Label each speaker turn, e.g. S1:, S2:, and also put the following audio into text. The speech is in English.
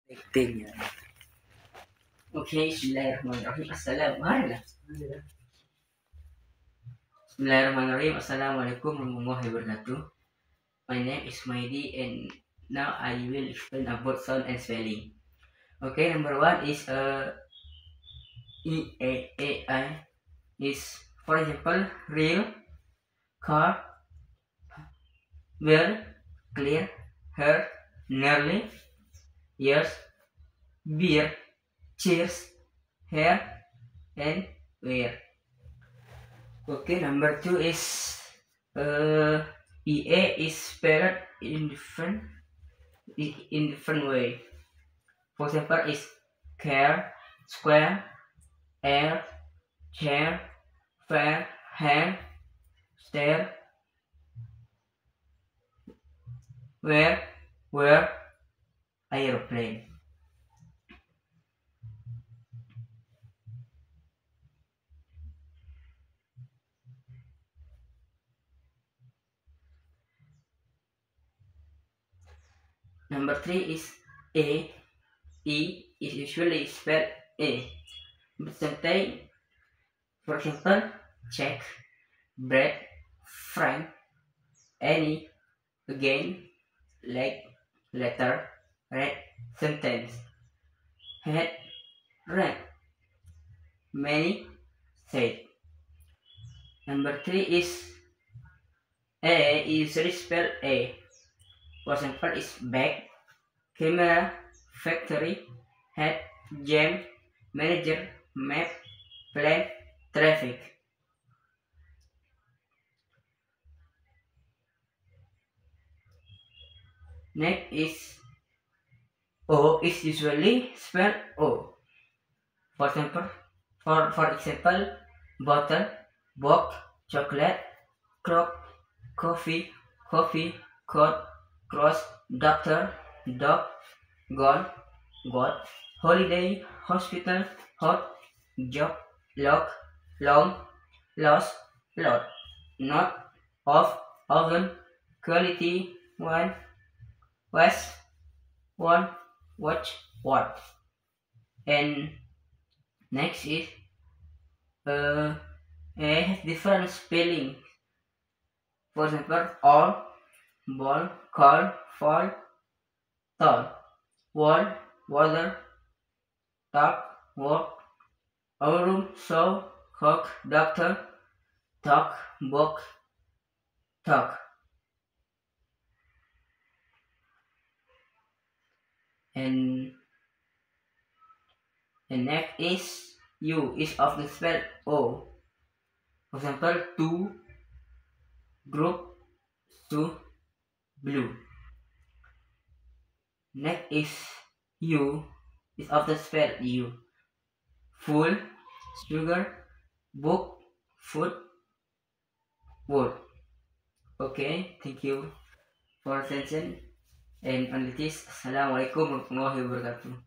S1: Acting ya. Oke, Bismillahirrahmanirrahim. Assalamualaikum warahmatullahi wabarakatuh. My name is Humaidi and now I will explain about sound and spelling. Okay, number one is E-A-A-I is, for example, real, car, well, clear, her, nearly, yes, beer, cheers, hair, and where. Okay, number two is EA is spelled in different way. For example, is care, square, air, chair, fair, hand, stair, where, aeroplane. Number three is A. E is usually spelled A, but sometimes, for example, check, bread, frank, any, again, like, letter, red, sentence, head, red, many, said. Number three is A is usually spelled A. For example, is bag, camera, factory, head, jam, manager, map, plan, traffic. Next is O is usually spelled O. For example, bottle, box, chocolate, clock, coffee, coat, cross, doctor, dog, gone, got, holiday, hospital, hot, job, lock, long, lost, lot, not, off, oven, quality, one, west, one, watch, what. And next is has different spelling. For example, all, ball, call, fall, tall, wall, water, top, walk, our room, show, cock, doctor, talk, book, talk. And next is U is often spelled O. For example, two, group, two, blue. Next is U is often spelled U. Full, sugar, book, food, wood. Okay, thank you for attention and on this. Assalamualaikum warahmatullahi wabarakatuh.